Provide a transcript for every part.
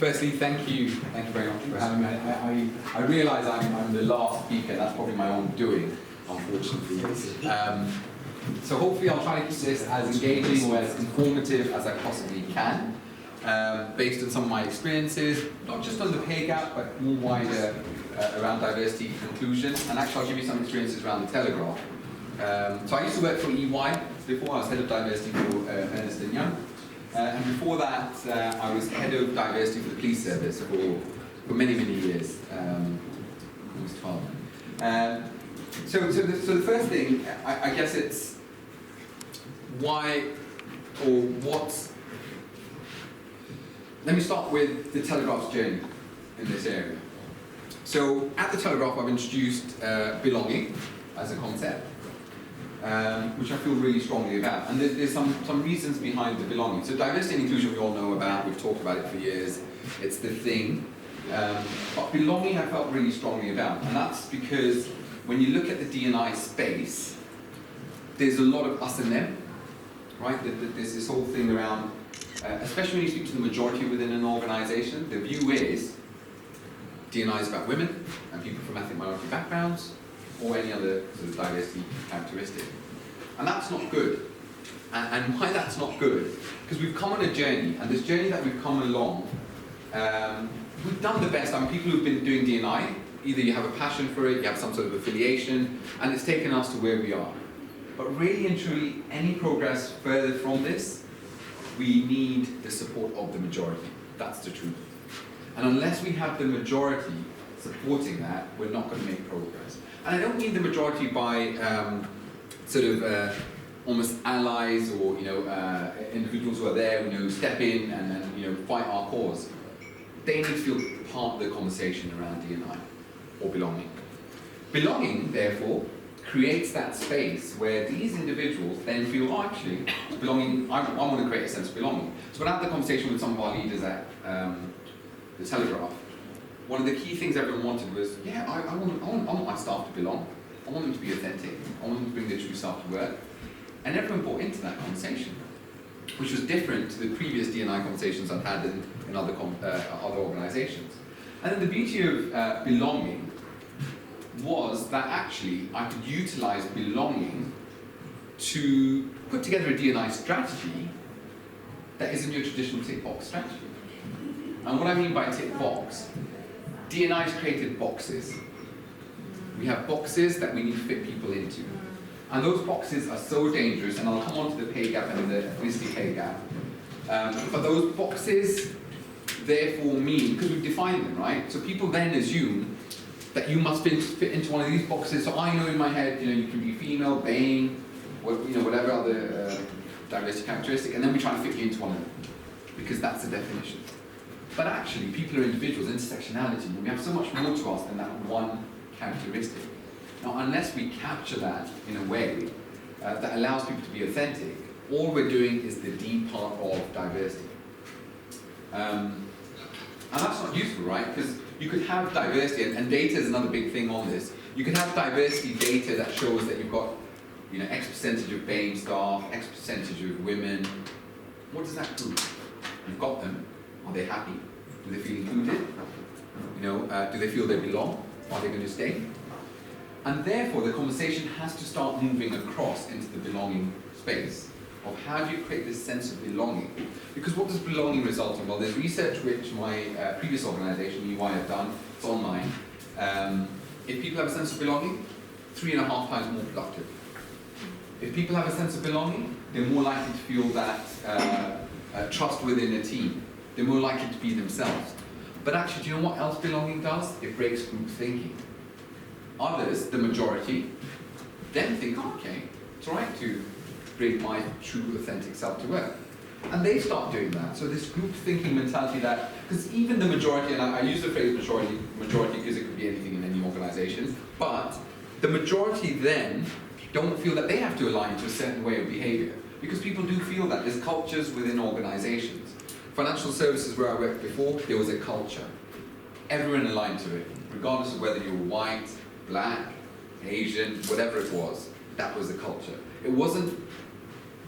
Firstly, thank you very much for having me. I realise I'm the last speaker. That's probably my own doing, unfortunately. So hopefully I'll try to keep this as engaging or as informative as I possibly can, based on some of my experiences, not just on the pay gap, but more wider around diversity inclusion. And actually I'll give you some experiences around the Telegraph. So I used to work for EY before. I was head of diversity for Ernst & Young. And before that, I was head of diversity for the police service for many, many years, almost 12. So the first thing, I guess it's why or what. Let me start with the Telegraph's journey in this area. So at the Telegraph, I've introduced belonging as a concept, which I feel really strongly about. And there's some reasons behind the belonging. So diversity and inclusion we all know about, we've talked about it for years, it's the thing. But belonging I felt really strongly about. And that's because when you look at the D&I space, there's a lot of us and them, right? There's this whole thing around, especially when you speak to the majority within an organization, the view is D&I is about women and people from ethnic minority backgrounds, or any other sort of diversity characteristic. And that's not good. And why that's not good? Because we've come on a journey, and this journey that we've come along, we've done the best. I mean, people who've been doing D&I, either you have a passion for it, you have some sort of affiliation, and it's taken us to where we are. But really and truly, any progress further from this, we need the support of the majority. That's the truth. And unless we have the majority supporting that, we're not going to make progress. And I don't mean the majority by almost allies or individuals who are there, step in and fight our cause. They need to feel part of the conversation around D&I or belonging. Belonging, therefore, creates that space where these individuals then feel, oh, actually, belonging. I want to create a sense of belonging. So when I had the conversation with some of our leaders at the Telegraph, one of the key things everyone wanted was, yeah, I want my staff to belong. I want them to be authentic. I want them to bring their true self to work. And everyone bought into that conversation, which was different to the previous D&I conversations I've had in other organizations. And then the beauty of belonging was that actually I could utilize belonging to put together a D&I strategy that isn't your traditional tick box strategy. And what I mean by tick box, D&I's created boxes. We have boxes that we need to fit people into. And those boxes are so dangerous, and I'll come on to the pay gap and the ethnicity pay gap. But those boxes therefore mean, because we've defined them, right? So people then assume that you must fit into one of these boxes. So I know in my head, you can be female, Bame, whatever other diversity characteristic, and then we try to fit you into one of them, because that's the definition. But actually, people are individuals, intersectionality, and we have so much more to us than that one characteristic. Now, unless we capture that in a way that allows people to be authentic, all we're doing is the D part of diversity. And that's not useful, right? Because you could have diversity, and data is another big thing on this. You could have diversity data that shows that you've got X percentage of BAME staff, X percentage of women. What does that prove? You've got them. Are they happy? Do they feel included? Do they feel they belong? Are they going to stay? And therefore, the conversation has to start moving across into the belonging space of how do you create this sense of belonging? Because what does belonging result in? Well, there's research which my previous organization, EY, have done. It's online. If people have a sense of belonging, 3.5 times more productive. If people have a sense of belonging, they're more likely to feel that trust within a team. They're more likely to be themselves. But actually, do you know what else belonging does? It breaks group thinking. Others, the majority, then think, oh, okay, it's all right to bring my true, authentic self to work. And they start doing that. So this group thinking mentality that, because even the majority, and I use the phrase majority because it could be anything in any organization, but the majority then don't feel that they have to align to a certain way of behavior. Because people do feel that. There's cultures within organizations. Financial services where I worked before, there was a culture. Everyone aligned to it, regardless of whether you were white, black, Asian, whatever it was. That was the culture. It wasn't,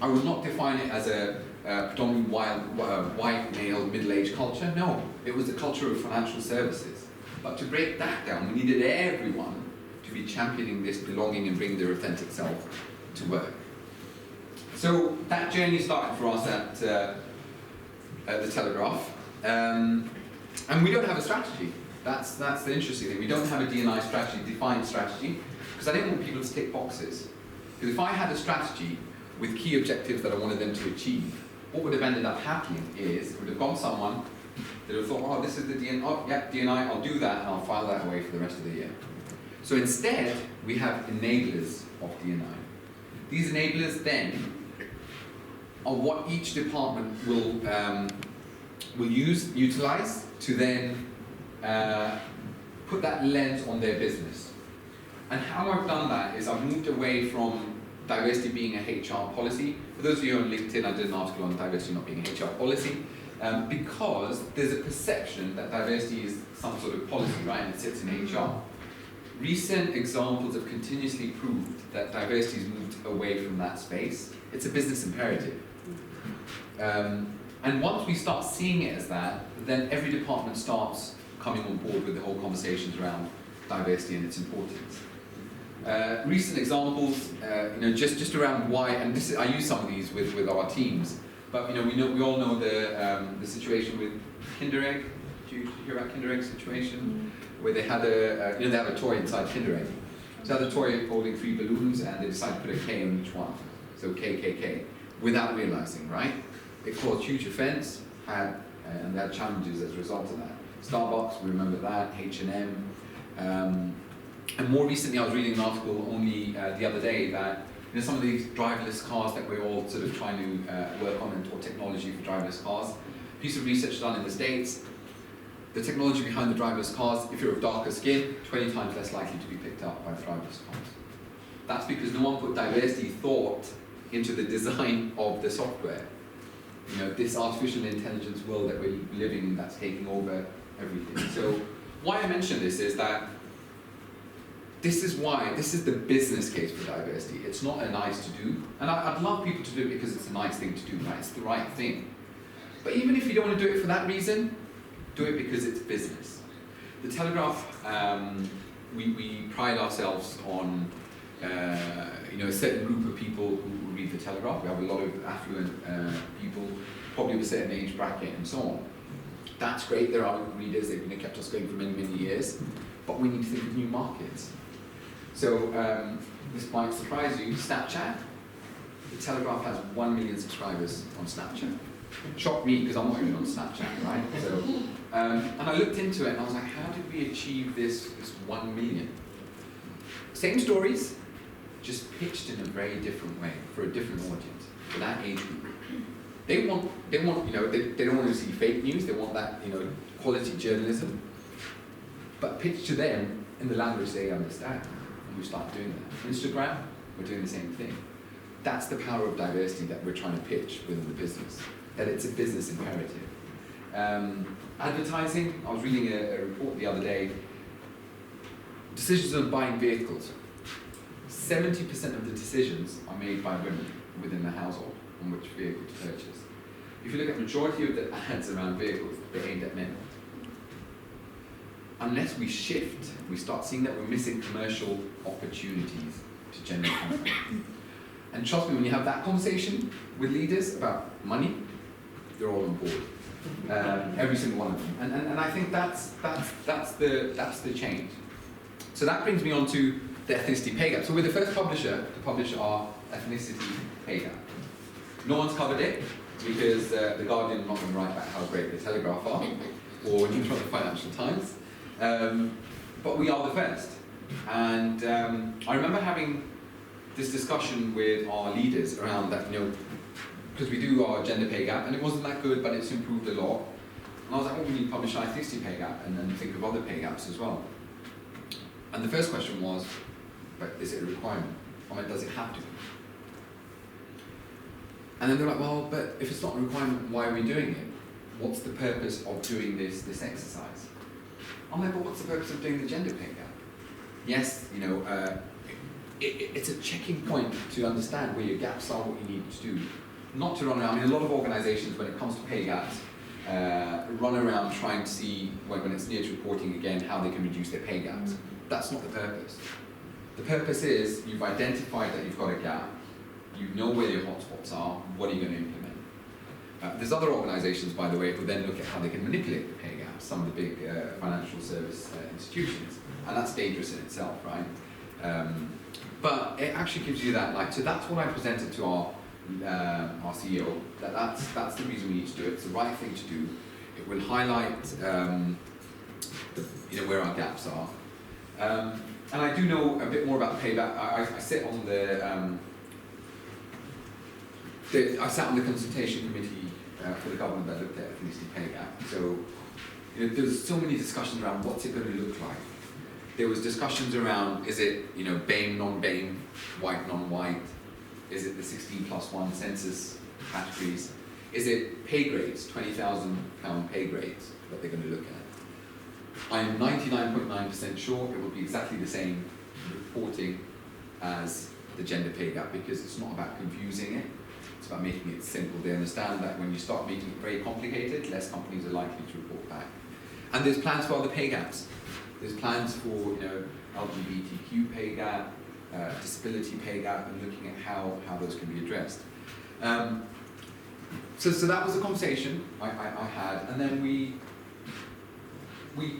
I would not define it as a predominantly white male middle-aged culture. No, it was the culture of financial services. But to break that down, we needed everyone to be championing this belonging and bringing their authentic self to work. So that journey started for us at the Telegraph, and we don't have a strategy. That's the interesting thing. We don't have a D&I strategy, defined strategy, because I didn't want people to tick boxes. Because if I had a strategy with key objectives that I wanted them to achieve, what would have ended up happening is, it would have gone someone that would have thought, oh, this is the D&I, oh, yeah, D&I, I'll do that, and I'll file that away for the rest of the year. So instead, we have enablers of D&I. These enablers then are what each department will utilize to then put that lens on their business. And how I've done that is I've moved away from diversity being a HR policy. For those of you on LinkedIn, I did an article on diversity not being a HR policy, because there's a perception that diversity is some sort of policy, right, and it sits in HR. Recent examples have continuously proved that diversity has moved away from that space. It's a business imperative. And once we start seeing it as that, then every department starts coming on board with the whole conversations around diversity and its importance. Recent examples, just around why, and this is, I use some of these with our teams, but we all know the situation with Kinder Egg. Did you hear about Kinder Egg situation? Where they had they have a toy inside Kinder Egg. So they had a toy holding 3 balloons, and they decided to put a K on each one. So KKK, without realizing, right? It caused huge offense, and they had challenges as a result of that. Starbucks, we remember that, H&M. And more recently, I was reading an article only the other day that some of these driverless cars that we're all sort of trying to work on, or technology for driverless cars. A piece of research done in the States, the technology behind the driverless cars, if you're of darker skin, 20 times less likely to be picked up by driverless cars. That's because no one put diversity thought into the design of the software. This artificial intelligence world that we're living in that's taking over everything. So why I mention this is that this is the business case for diversity. It's not a nice to do, and I'd love people to do it because it's a nice thing to do, right? It's the right thing. But even if you don't want to do it for that reason, do it because it's business. The Telegraph, we pride ourselves on a certain group of people who read the Telegraph. We have a lot of affluent people, probably of a certain age bracket and so on. That's great, there are readers, they've kept us going for many, many years, but we need to think of new markets. So, this might surprise you, Snapchat. The Telegraph has 1 million subscribers on Snapchat. Shocked me, because I'm not even on Snapchat, right? So, and I looked into it and I was like, how did we achieve this 1 million? Same stories, just pitched in a very different way, for a different audience, for that age group. They don't want to see fake news, they want that, quality journalism, but pitched to them in the language they understand. And we start doing that. Instagram, we're doing the same thing. That's the power of diversity that we're trying to pitch within the business, that it's a business imperative. Advertising, I was reading a report the other day, decisions on buying vehicles. 70% of the decisions are made by women within the household on which vehicle to purchase. If you look at the majority of the ads around vehicles, they're aimed at men. Unless we shift, we start seeing that we're missing commercial opportunities to generate income. And trust me, when you have that conversation with leaders about money, they're all on board. Every single one of them. And I think that's the change. So that brings me on to the ethnicity pay gap. So we're the first publisher to publish our ethnicity pay gap. No one's covered it because the Guardian are not going to write about how great the Telegraph are, or even from the Financial Times. But we are the first. And I remember having this discussion with our leaders around that, because we do our gender pay gap, and it wasn't that good, but it's improved a lot. And I was like, we need to publish an ethnicity pay gap, and then think of other pay gaps as well. And the first question was, but is it a requirement? Does it have to be? And then they're like, well, but if it's not a requirement, why are we doing it? What's the purpose of doing this exercise? I'm like, well, what's the purpose of doing the gender pay gap? Yes, it's a checking point to understand where your gaps are, what you need to do. not to run around. I mean, a lot of organisations, when it comes to pay gaps, run around trying to see, when it's near to reporting again, how they can reduce their pay gaps. That's not the purpose. The purpose is, you've identified that you've got a gap, you know where your hotspots are, what are you going to implement? There's other organisations, by the way, who then look at how they can manipulate the pay gaps, some of the big financial service institutions, and that's dangerous in itself, right? But it actually gives you that light. So that's what I presented to our CEO, that's the reason we need to do it. It's the right thing to do. It will highlight where our gaps are. And I do know a bit more about the payback. I sit on I sat on the consultation committee for the government that looked at ethnicity pay gap. So there's so many discussions around what's it going to look like. There was discussions around, is it Bame, non-Bame, white, non-white? Is it the 16+1 census categories? Is it pay grades, £20,000 pay grades that they're going to look at? I am 99.9% sure it will be exactly the same reporting as the gender pay gap, because it's not about confusing it, it's about making it simple. They understand that when you start making it very complicated, less companies are likely to report back. And there's plans for other pay gaps. There's plans for LGBTQ pay gap, disability pay gap, and looking at how those can be addressed. So that was the conversation I had, and then we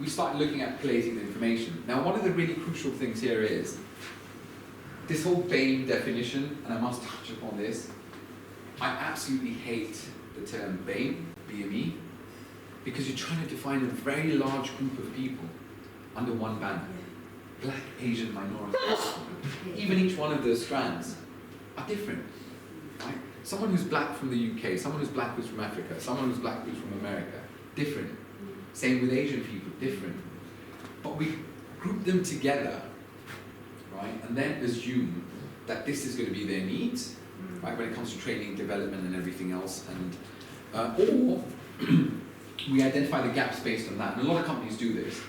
started looking at collating the information. Now, one of the really crucial things here is this whole Bame definition, and I must touch upon this. I absolutely hate the term Bame, BME, because you're trying to define a very large group of people under one banner. Black, Asian, minority. Even each one of those strands are different. Right? Someone who's black from the UK, someone who's black who's from Africa, someone who's black who's from America, different. Same with Asian people, different. But we group them together, right, and then assume that this is going to be their needs, right, when it comes to training, development, and everything else, and or we identify the gaps based on that. And a lot of companies do this.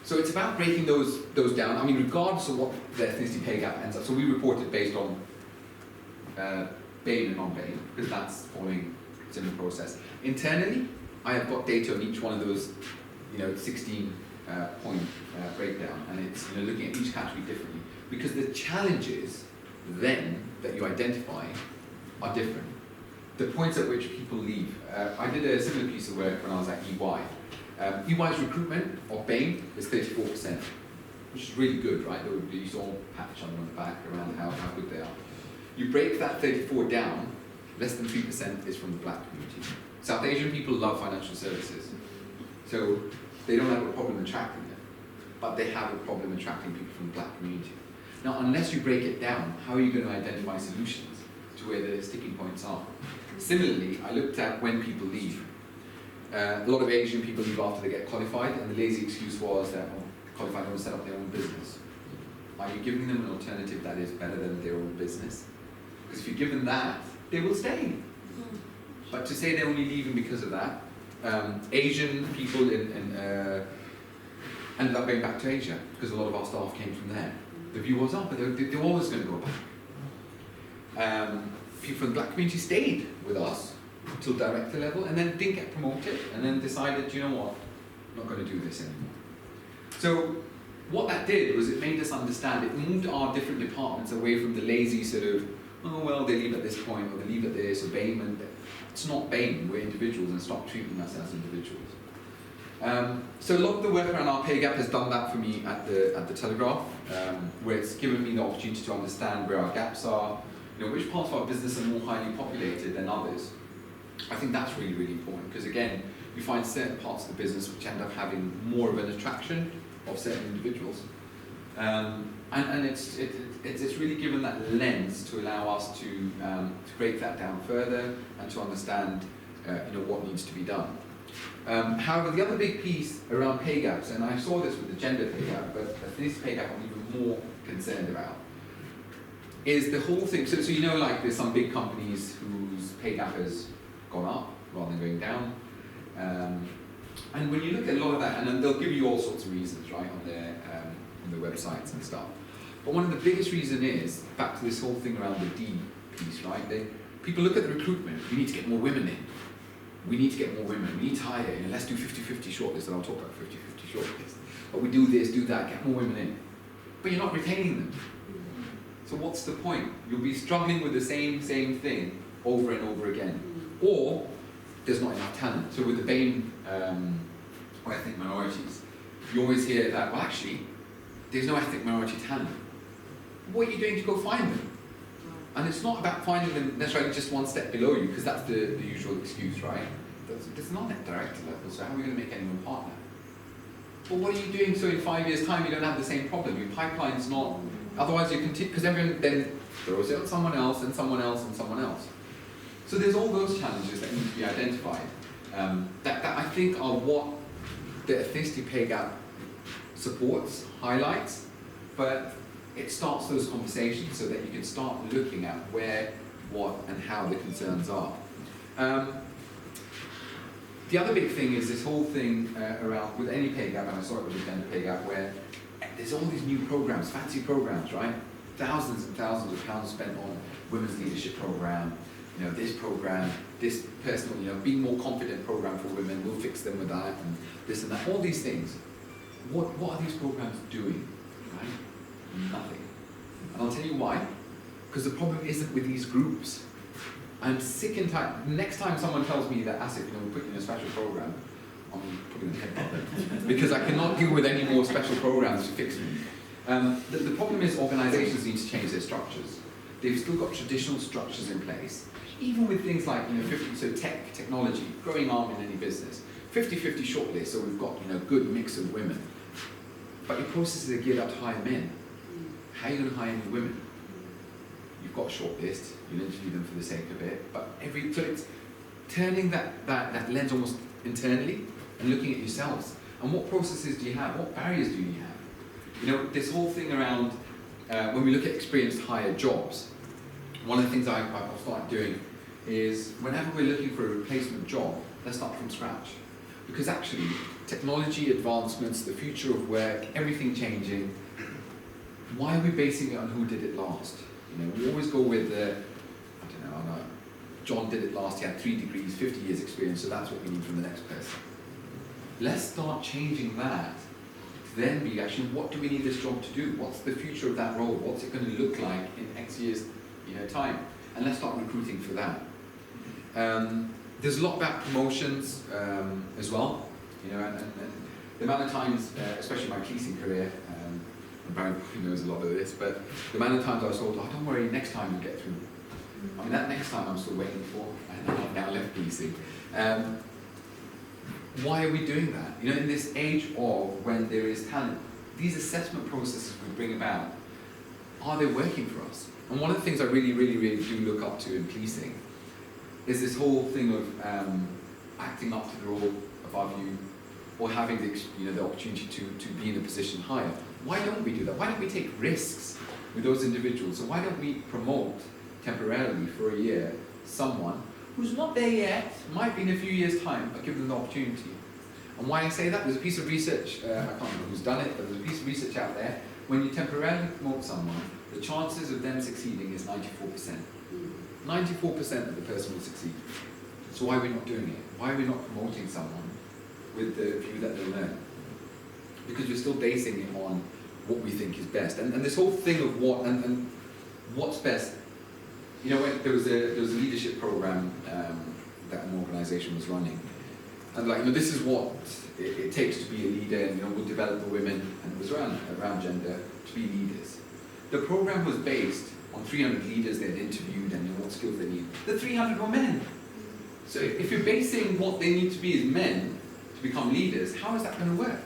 So it's about breaking those down. I mean, regardless of what the ethnicity pay gap ends up. So we report it based on Bame and non-Bame, because that's following a similar process. Internally, I have got data on each one of those, 16 point breakdown, and it's looking at each category differently, because the challenges then that you identify are different. The points at which people leave. I did a similar piece of work when I was at EY. EY's recruitment of Bame is 34%, which is really good, right? They used to all pat each other on the back around how good they are. You break that 34 down, less than 3% is from the black community. South Asian people love financial services, so they don't have a problem attracting them, but they have a problem attracting people from the black community. Now, unless you break it down, how are you going to identify solutions to where the sticking points are? Similarly, I looked at when people leave. A lot of Asian people leave after they get qualified, and the lazy excuse was that qualified want to set up their own business. Are you giving them an alternative that is better than their own business? Because if you give them that, they will stay. But to say they're only leaving because of that, Asian people ended up going back to Asia, because a lot of our staff came from there. The view was, but they're always going to go back. People from the black community stayed with us till director level, and then didn't get promoted, and then decided, you know what, I'm not going to do this anymore. So what that did was it made us understand, it moved our different departments away from the lazy sort of, oh well, they leave at this point, or they leave at this, or Bame, and it's not Bame, we're individuals, and stop treating us as individuals. So a lot of the work around our pay gap has done that for me at the Telegraph, where it's given me the opportunity to understand where our gaps are, which parts of our business are more highly populated than others. I think that's really, really important, because again, you find certain parts of the business which end up having more of an attraction of certain individuals. And it's really given that lens to allow us to break that down further and to understand what needs to be done. However, the other big piece around pay gaps, and I saw this with the gender pay gap, but this pay gap I'm even more concerned about, is the whole thing. So like there's some big companies whose pay gap has gone up rather than going down. And when you look at a lot of that, and then they'll give you all sorts of reasons, right, on their websites and stuff. But one of the biggest reasons is, back to this whole thing around the D piece, right? People look at the recruitment, we need to get more women in. We need to get more women, we need to hire, let's do 50-50 shortlist, and I'll talk about 50-50 shortlist. But we do this, do that, get more women in. But you're not retaining them. So what's the point? You'll be struggling with the same thing over and over again. Or there's not enough talent. So with the Bame or ethnic minorities, you always hear that, well actually, there's no ethnic minority talent. What are you doing to go find them? And it's not about finding them necessarily just one step below you, because that's the usual excuse, right? It's not at director level, so how are we going to make anyone partner? But what are you doing so in 5 years' time you don't have the same problem? Your pipeline's not, otherwise you continue, because everyone then throws it at someone else and someone else and someone else. So there's all those challenges that need to be identified, that I think are what the ethnicity pay gap supports, highlights, but it starts those conversations so that you can start looking at where, what, and how the concerns are. The other big thing is this whole thing around, with any pay gap, and I saw it with the gender pay gap, where there's all these new programs, fancy programs, right? Thousands and thousands of pounds spent on women's leadership program, this program, this personal, being more confident program for women, we'll fix them with that, and this and that, all these things. What are these programs doing, right? Nothing. And I'll tell you why. Because the problem isn't with these groups. I'm sick and tired. Next time someone tells me that, Asif, we'll put you in a special program, I'm putting a head button. Because I cannot deal with any more special programs to fix me. The problem is organizations need to change their structures. They've still got traditional structures in place. Even with things like, 50, so technology, growing arm in any business. 50-50 shortlist, so we've got, good mix of women. But your processes are geared up to hire men. How are you going to hire any women? You've got a shortlist, you'll interview them for the sake of it, but so it's turning that lens almost internally and looking at yourselves. And what processes do you have? What barriers do you have? This whole thing around, when we look at experienced hire jobs, one of the things I've started doing is whenever we're looking for a replacement job, let's start from scratch. Because actually, technology advancements, the future of work, everything changing, why are we basing it on who did it last? We always go with the, John did it last, he had 3 degrees, 50 years experience, so that's what we need from the next person. Let's start changing that to then be actually, what do we need this job to do? What's the future of that role? What's it going to look like in X years time? And let's start recruiting for that. There's a lot about promotions as well, and the amount of times, especially in my policing career, and Barry knows a lot of this, but the amount of times I was told, oh, don't worry, next time you'll get through. I mean, that next time I'm still waiting for, and I've now left policing. Why are we doing that? In this age of when there is talent, these assessment processes we bring about, are they working for us? And one of the things I really, really, really do look up to in policing is this whole thing of acting up to the role above you, or having the opportunity to be in a position higher. Why don't we do that? Why don't we take risks with those individuals? So why don't we promote temporarily for a year someone who's not there yet, might be in a few years' time, but give them the opportunity? And why I say that, there's a piece of research, I can't remember who's done it, but there's a piece of research out there, when you temporarily promote someone, the chances of them succeeding is 94%. 94% of the person will succeed. So why are we not doing it? Why are we not promoting someone with the view that they'll learn? Because we're still basing it on what we think is best. And this whole thing of what and what's best, when there was a leadership program that an organization was running, and this is what it takes to be a leader, and we'll develop the women, and it was around gender, to be leaders. The program was based on 300 leaders they'd interviewed and what skills they need. The 300 were men. So if you're basing what they need to be as men to become leaders, how is that going to work?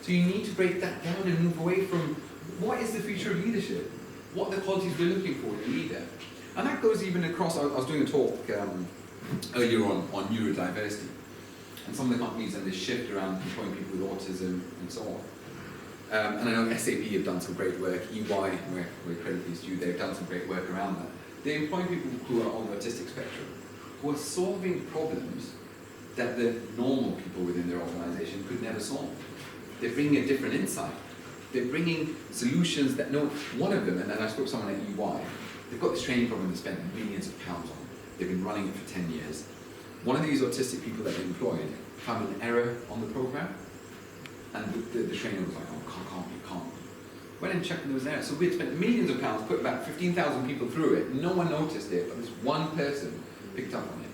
So you need to break that down and move away from what is the future of leadership? What are the qualities we're looking for in a leader? And that goes even across, I was doing a talk earlier on neurodiversity, and some of the companies and this shift around employing people with autism and so on. And I know SAP have done some great work, EY, where credit is due, they've done some great work around that. They employ people who are on the autistic spectrum, who are solving problems that the normal people within their organization could never solve. They're bringing a different insight. They're bringing solutions that one of them, and I spoke to someone at EY, they've got this training program they spent millions of pounds on. They've been running it for 10 years. One of these autistic people that they employed found an error on the program, and the trainer was like, oh, can't be. Went and checked and there was an error. So we'd spent millions of pounds, put about 15,000 people through it. No one noticed it, but this one person picked up on it.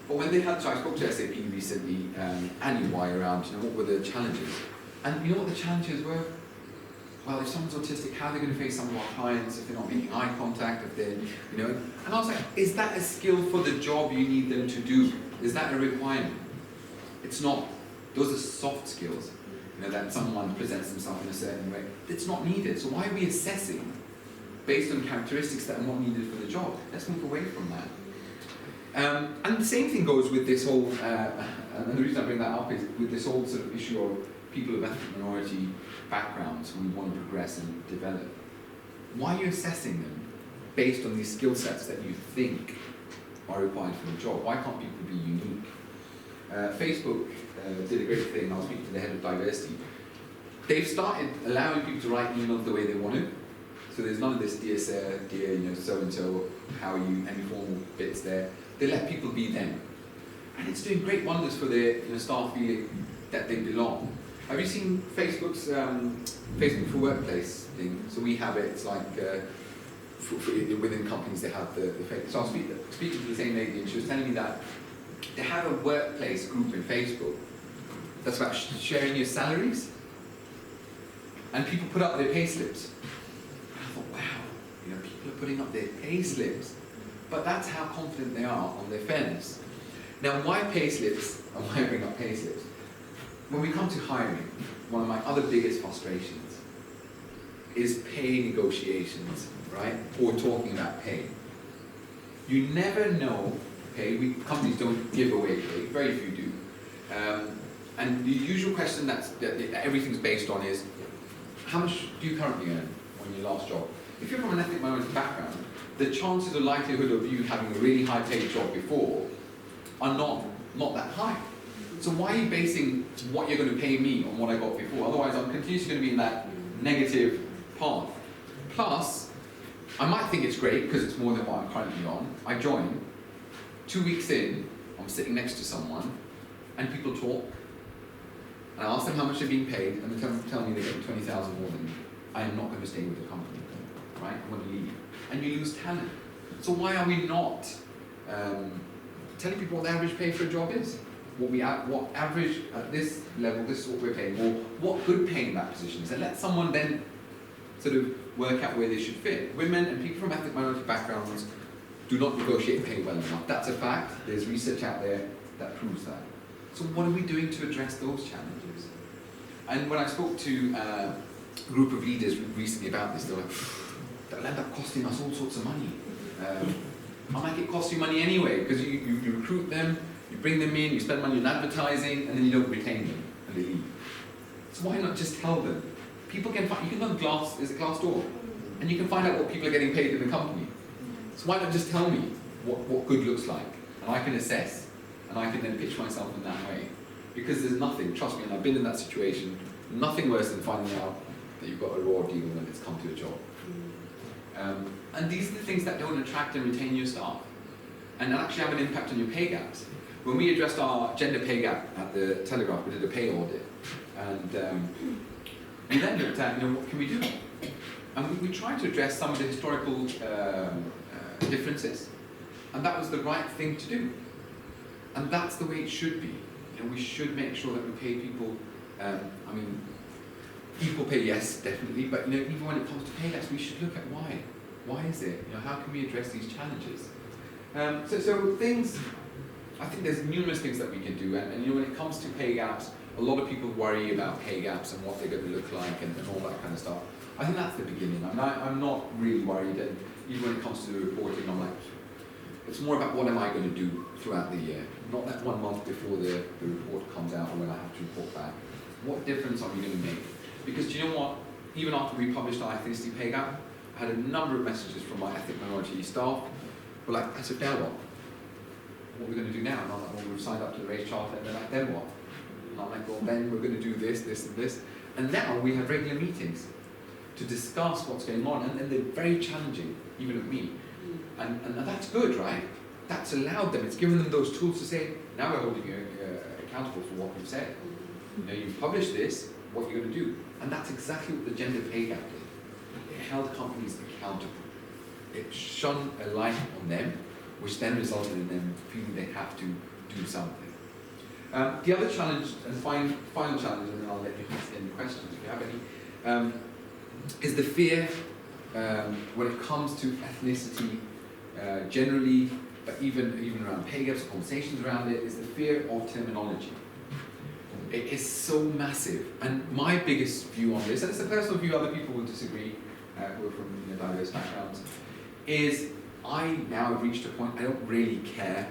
But when they had, so I spoke to SAP recently, and EY around, what were the challenges? And you know what the challenges were? Well, if someone's autistic, how are they going to face some of our clients if they're not making eye contact, if they're, And I was like, is that a skill for the job you need them to do? Is that a requirement? It's not. Those are soft skills. That someone presents themselves in a certain way. It's not needed. So why are we assessing based on characteristics that are not needed for the job? Let's move away from that. And the same thing goes with this whole, and the reason I bring that up is with this whole sort of issue of people of ethnic minority backgrounds who want to progress and develop. Why are you assessing them based on these skill sets that you think are required for the job? Why can't people be unique? Facebook did a great thing. I was speaking to the head of diversity. They've started allowing people to write emails the way they want to. So there's none of this dear sir, dear so-and-so, how are you, any formal bits there. They let people be them. And it's doing great wonders for their staff feeling that they belong. Have you seen Facebook's Facebook for Workplace thing? So we have it, it's like within companies they have the Facebook. So I was speaking to the same lady and she was telling me that they have a workplace group in Facebook that's about sharing your salaries, and people put up their pay slips. And I thought, wow, people are putting up their pay slips, but that's how confident they are on their fairness. Now, why pay slips, and why bring up pay slips? When we come to hiring, one of my other biggest frustrations is pay negotiations, right? Or talking about pay. You never know. Companies don't give away pay, very few do. And the usual question that everything's based on is, how much do you currently earn on your last job? If you're from an ethnic minority background, the chances or likelihood of you having a really high paid job before are not that high. So why are you basing what you're going to pay me on what I got before? Otherwise, I'm continuously going to be in that negative path. Plus, I might think it's great because it's more than what I'm currently on. I join. 2 weeks in, I'm sitting next to someone, and people talk, and I ask them how much they're being paid, and they tell me they're getting 20,000 more than me. I am not going to stay with the company, right? I'm going to leave. And you lose talent. So why are we not telling people what the average pay for a job is? What average at this level, this is what we're paying, or what good pay in that position is, and let someone then sort of work out where they should fit. Women and people from ethnic minority backgrounds do not negotiate pay well enough. That's a fact. There's research out there that proves that. So what are we doing to address those challenges? And when I spoke to a group of leaders recently about this, they were like, that'll end up costing us all sorts of money. I'm like, it costs you money anyway, because you recruit them, you bring them in, you spend money on advertising, and then you don't retain them, and they leave. So why not just tell them? People can find, you can go on Glassdoor, and you can find out what people are getting paid in the company. So why not just tell me what good looks like, and I can assess, and I can then pitch myself in that way. Because there's nothing, trust me, and I've been in that situation, nothing worse than finding out that you've got a raw deal when it's come to a job. And these are the things that don't attract and retain your staff, and actually have an impact on your pay gaps. When we addressed our gender pay gap at the Telegraph, we did a pay audit, and we then looked at, what can we do? And we tried to address some of the historical differences, and that was the right thing to do. And that's the way it should be. We should make sure that we pay people, equal pay, yes, definitely, but even when it comes to pay gaps, we should look at why. Why is it? How can we address these challenges? So things, I think there's numerous things that we can do, and when it comes to pay gaps, a lot of people worry about pay gaps and what they're going to look like and all that kind of stuff. I think that's the beginning. I'm not really worried, and even when it comes to the reporting, I'm like, it's more about what am I going to do throughout the year, not that 1 month before the report comes out or when I have to report back. What difference are we going to make? Because do you know what? Even after we published our ethnicity pay gap, I had a number of messages from my ethnic minority staff. We're like, Asif, now what? What are we going to do now? And I'm like, well, we've signed up to the race charter, and they're like, then what? And I'm like, well, then we're going to do this, this, and this. And now we have regular meetings to discuss what's going on, and they're very challenging, even with me. And that's good, right? that's allowed them, it's given them those tools to say, now we're holding you accountable for what you've said. You know, you've published this, what you're going to do. And that's exactly what the gender pay gap did. It held companies accountable. It shone a light on them, which then resulted in them feeling they have to do something. The other challenge, and final challenge, and then I'll let you ask any questions if you have any, is the fear when it comes to ethnicity generally, but even around pay gaps, conversations around it, is the fear of terminology. It is so massive. And my biggest view on this, and it's a personal view, other people will disagree, who are from diverse backgrounds, is I now have reached a point, I don't really care,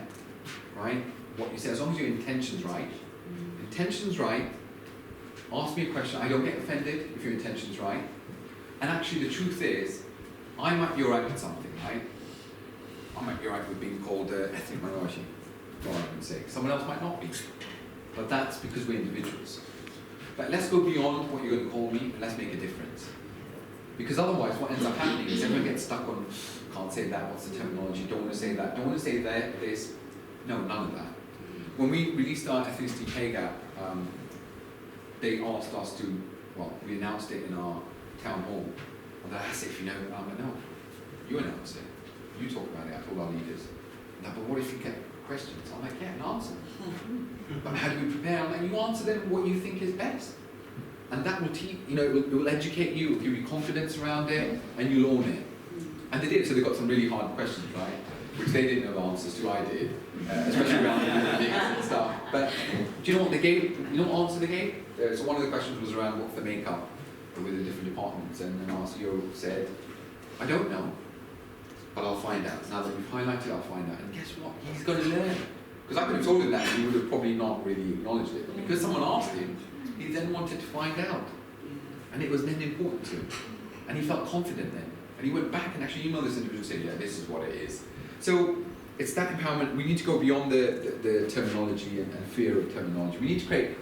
right, what you say, as long as your intention's right. Intention's right, ask me a question, I don't get offended if your intention's right. And actually the truth is, I might be alright with something, right? I might be alright with being called ethnic minority, for argument's sake. Someone else might not be. But that's because we're individuals. But let's go beyond what you're going to call me, and let's make a difference. Because otherwise, what ends up happening is everyone gets stuck on, can't say that, what's the terminology, don't want to say that, don't want to say that, this. No, none of that. When we released our ethnicity pay gap, they asked us to, well, we announced it in our town hall. And they asked if you know, I'm like, no, you announced it. You talk about it, I told our leaders. No, but what if you get questions? I'm like, yeah, and answer them. But how do we prepare? I'm like, you answer them what you think is best. And that will teach, you know, it will educate you, it will give you confidence around it, and you'll own it. And they did, so they got some really hard questions, right? Which they didn't know the answers to, I did. Especially around the things and stuff. But do you know what they gave? You know what answer they gave? So one of the questions was around what's the makeup with the different departments, and then our CEO said, I don't know, but I'll find out. Now that we've highlighted, I'll find out. And guess what? He's going to learn. Because I could have told him that, and he would have probably not really acknowledged it. But because someone asked him, he then wanted to find out. And it was then important to him. And he felt confident then. And he went back and actually emailed this individual and said, yeah, this is what it is. So it's that empowerment. We need to go beyond the terminology and fear of terminology. We need to create,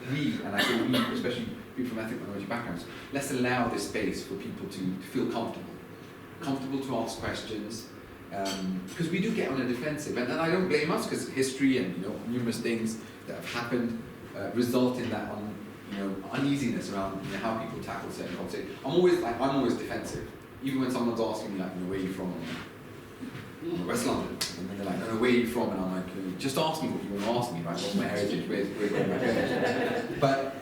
and I say we, especially people from ethnic minority backgrounds, let's allow this space for people to feel comfortable to ask questions, because we do get on a defensive, and I don't blame us, because history and numerous things that have happened result in that uneasiness around how people tackle certain conversations. I'm always defensive, even when someone's asking me like, where are you from? I'm from West London, and then they're like, no, where are you from? And I'm like, just ask me what you want to ask me, right? What's my heritage? Where's my heritage? But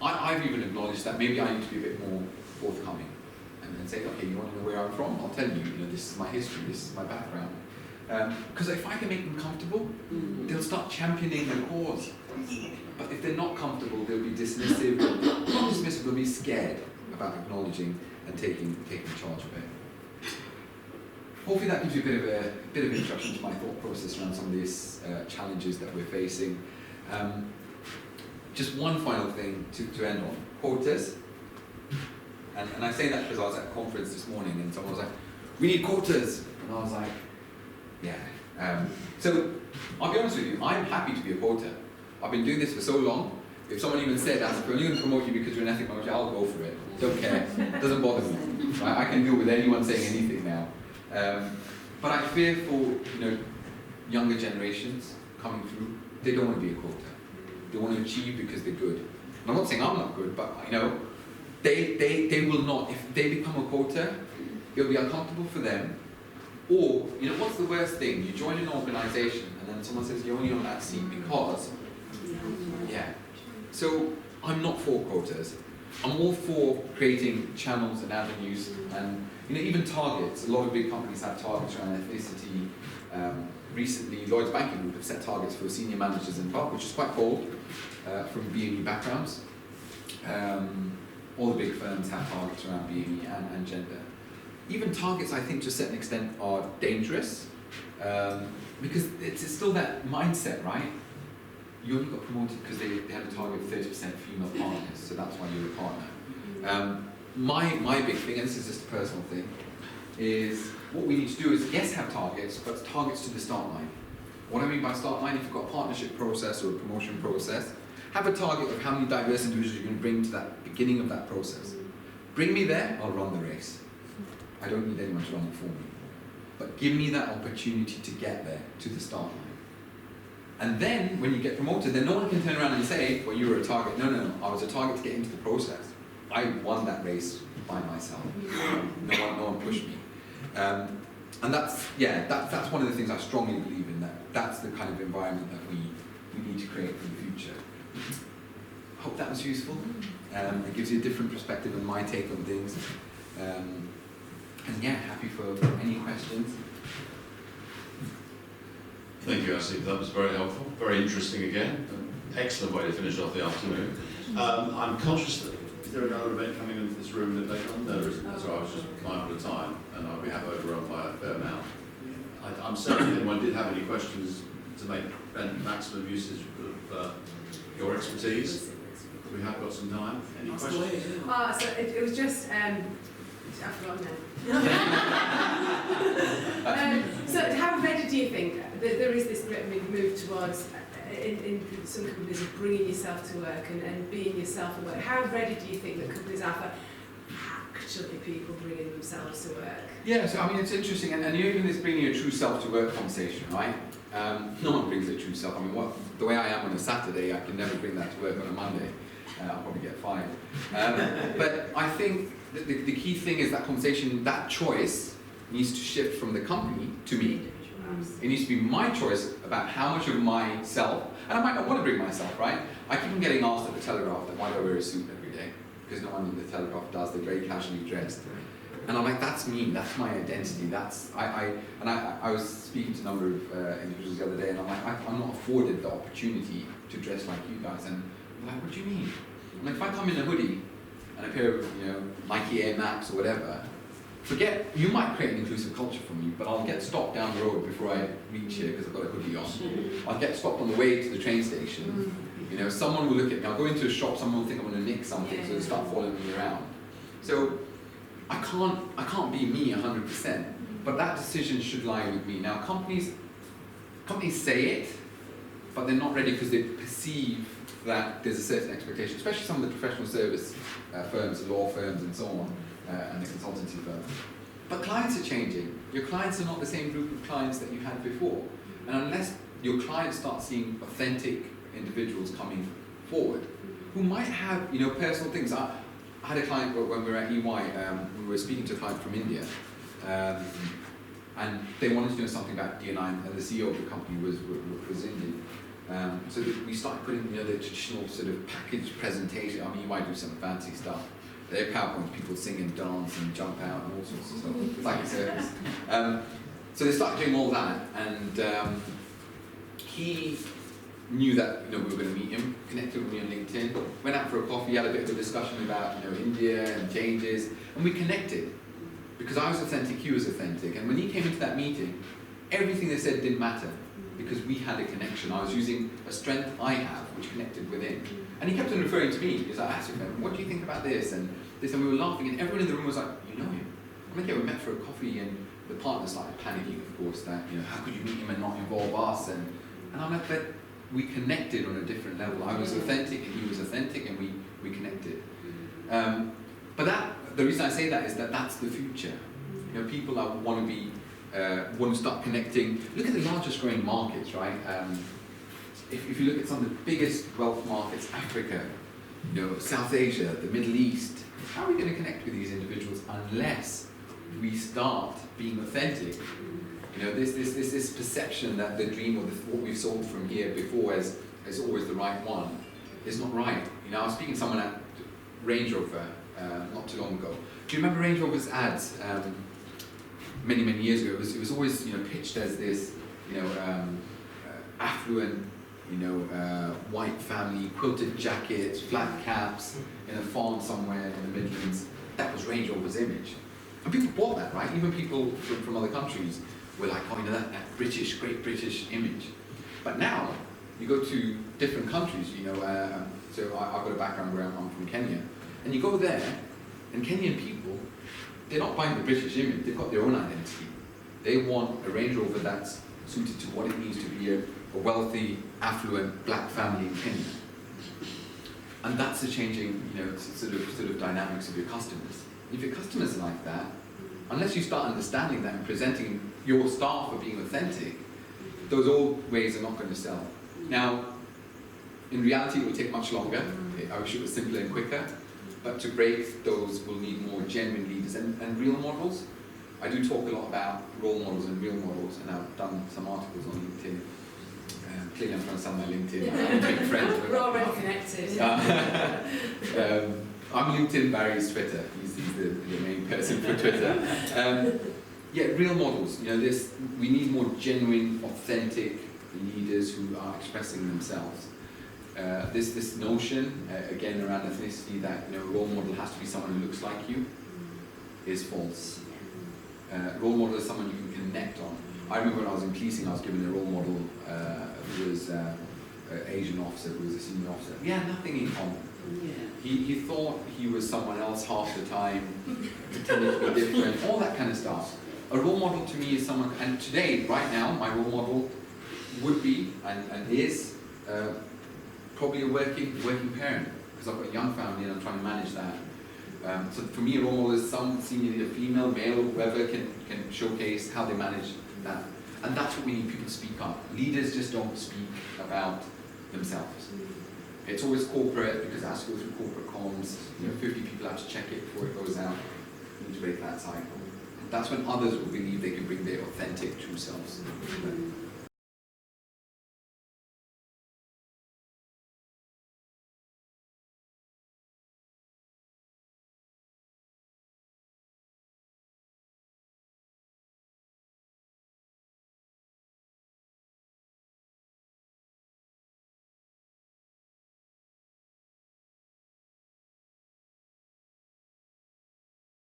I've even acknowledged that maybe I need to be a bit more forthcoming, and then say, okay, you want to know where I'm from? I'll tell you. This is my history. This is my background. Because if I can make them comfortable, they'll start championing the cause. But if they're not comfortable, they'll be dismissive. Not dismissive, they'll be scared about acknowledging and taking charge of it. Hopefully that gives you a bit of introduction to my thought process around some of these challenges that we're facing. Just one final thing to end on, quotas. And I say that because I was at a conference this morning and someone was like, we need quotas. And I was like, yeah. So I'll be honest with you, I'm happy to be a quota. I've been doing this for so long. If someone even said, Asif, we're only going to promote you because you're an ethnic minority, I'll go for it. Don't care. Doesn't bother me. Right? I can deal with anyone saying anything now. But I fear for younger generations coming through, they don't want to be a quota. They want to achieve because they're good. And I'm not saying I'm not good, but they will not. If they become a quota, it'll be uncomfortable for them. Or, what's the worst thing? You join an organization and then someone says you're only on that seat because, yeah. So I'm not for quotas. I'm all for creating channels and avenues and even targets. A lot of big companies have targets around ethnicity. Recently, Lloyds Banking Group have set targets for senior managers in top, which is quite bold from BME backgrounds. All the big firms have targets around BME and gender. Even targets, I think, to a certain extent, are dangerous because it's still that mindset, right? You only got promoted because they had a target of 30% female partners, so that's why you're a partner. My big thing, and this is just a personal thing, is what we need to do is, yes, have targets, but targets to the start line. What I mean by start line, if you've got a partnership process or a promotion process, have a target of how many diverse individuals you're going to bring to that beginning of that process. Bring me there, I'll run the race. I don't need anyone to run it for me. but give me that opportunity to get there, to the start line. And then, when you get promoted, then no one can turn around and say, well, you were a target. No, I was a target to get into the process. I won that race by myself. No one pushed me. And that's one of the things I strongly believe in, that's the kind of environment that we need to create for the future. Hope that was useful. It gives you a different perspective on my take on things. And yeah, happy for any questions. Thank you, Asif. That was very helpful, very interesting again. Excellent way to finish off the afternoon. I'm conscious that, is there another event coming into this room a bit later on? No, there isn't. So I was just mindful of time, and we have overrun by a fair amount. I'm certain if anyone did have any questions to make maximum usage of your expertise. We have got some time. Any questions? So it was just, I've forgotten now. So how ready do you think that there is this move towards, in some companies, of bringing yourself to work and being yourself at work? How ready do you think that companies are for actually people bringing themselves to work? Yeah, so I mean, it's interesting, and even this bringing your true self to work conversation, right? No one brings their true self. I mean, the way I am on a Saturday, I can never bring that to work on a Monday. I'll probably get fired. But I think the key thing is that conversation, that choice needs to shift from the company to me. It needs to be my choice about how much of myself, and I might not want to bring myself, right? I keep on getting asked at the Telegraph that why do I wear a suit every day? Because no one in the Telegraph does, they're very casually dressed. And I'm like, that's me, that's my identity, I was speaking to a number of individuals the other day, and I'm like, I'm not afforded the opportunity to dress like you guys. And I'm like, what do you mean? I'm like, if I come in a hoodie and a pair of, Nike Air Max or whatever, forget, you might create an inclusive culture for me, but I'll get stopped down the road before I reach here because I've got a hoodie on. I'll get stopped on the way to the train station. Someone will look at me, I'll go into a shop, someone will think I'm going to nick something, so they'll start following me around. So I can't be me 100%, but that decision should lie with me. Now companies say it, but they're not ready because they perceive that there's a certain expectation, especially some of the professional service firms, law firms and so on, and the consultancy firms. But clients are changing. Your clients are not the same group of clients that you had before. And unless your clients start seeing authentic individuals coming forward, who might have personal things. I had a client when we were at EY, we were speaking to a client from India, and they wanted to know something about D&I, and the CEO of the company was Indian. So we started putting the traditional sort of package presentation. I mean, EY do some fancy stuff. Their PowerPoint, people sing and dance and jump out and all sorts of stuff. It's like a circus. So they started doing all that, and he knew that we were going to meet him, connected with me on LinkedIn, went out for a coffee, had a bit of a discussion about India and changes, and we connected because I was authentic, he was authentic, and when he came into that meeting, everything they said didn't matter because we had a connection. I was using a strength I have, which connected with him, and he kept on referring to me. He was like, Asif, what do you think about this and this? And we were laughing, and everyone in the room was like, you know him? I'm like, yeah, we met for a coffee, and the partner started panicking, of course, that how could you meet him and not involve us? And I'm like, but we connected on a different level. I was authentic and he was authentic, and we connected. But the reason I say that is that that's the future. People want to start connecting. Look at the largest growing markets, right? If you look at some of the biggest wealth markets, Africa, South Asia, the Middle East, how are we going to connect with these individuals unless we start being authentic? This perception that the dream or what we've sold from here before is always the right one is not right. I was speaking to someone at Range Rover not too long ago. Do you remember Range Rover's ads many years ago? It was always pitched as this affluent white family, quilted jackets, flat caps in a farm somewhere in the Midlands. That was Range Rover's image, and people bought that, right? Even people from other countries were like, that great British image. But now, you go to different countries, so I've got a background where I'm from Kenya, and you go there, and Kenyan people, they're not buying the British image, they've got their own identity. They want a Range Rover that's suited to what it means to be a wealthy, affluent, black family in Kenya. And that's the changing, sort of dynamics of your customers. If your customers are like that, unless you start understanding that and presenting your staff for being authentic, those old ways are not going to sell. Now, in reality, it will take much longer. I wish it was simpler and quicker. But to break those, we'll need more genuine leaders and real models. I do talk a lot about role models and real models, and I've done some articles on LinkedIn. Clearly, I'm trying to sell my LinkedIn. I'm big friends. We're already connected. I'm LinkedIn, Barry's Twitter. He's the main person for Twitter. Yeah, real models. You know, we need more genuine, authentic leaders who are expressing themselves. This notion, again, around ethnicity, that, you know, role model has to be someone who looks like you, is false. Role model is someone you can connect on. I remember when I was in policing, I was given a role model who was an Asian officer, who was a senior officer. We had nothing in common. He thought he was someone else half the time, pretending to be different, all that kind of stuff. A role model to me is someone, and today, right now, my role model would be, and is, probably a working parent, because I've got a young family and I'm trying to manage that. So for me, a role model is some senior leader, female, male, whoever can showcase how they manage that. And that's what we need people to speak up. Leaders just don't speak about themselves. It's always corporate, because it has to go through corporate comms. You know, 50 people have to check it before it goes out. You need to break that cycle. That's when others will believe they can bring their authentic, true selves.